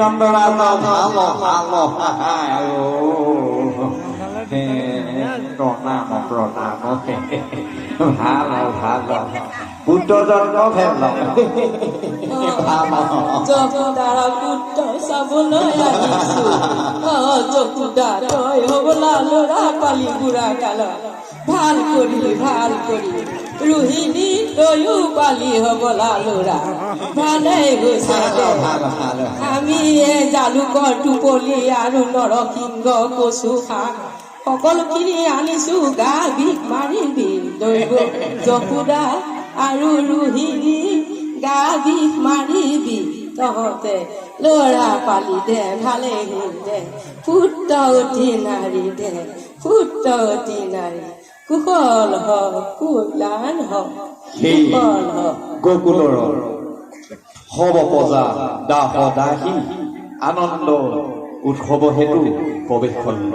Nandaloy halo ayo pronamo halo Buddha Dharma hello Jokudara Buddha sabulaya Yesu Jokudara hobla lora pali pura kala ভাল করি রোহিণী তয়ু পালি হবলা LORA ভালে গৈছে আমি জালুকৰ টুপলি আৰু নৰসিংহ কচু শাক সকলোখিনি আনিছো গা বিষ মাৰিবি দৈব জকুদা আৰু ৰোহিণী গা বিষ মাৰিবি তহঁতে ল'ৰা পালি দে ভালে হ'ল দে পুত্ৰৱতী নাৰী দে পুত্ৰৱতী নাৰী কুশল হওক কল্যাণ হওক কুশল হওক গোকুলৰ হব পজা দাহ দাসী আনন্দ উৎসৱ হেতু প্ৰৱেশ খণ্ড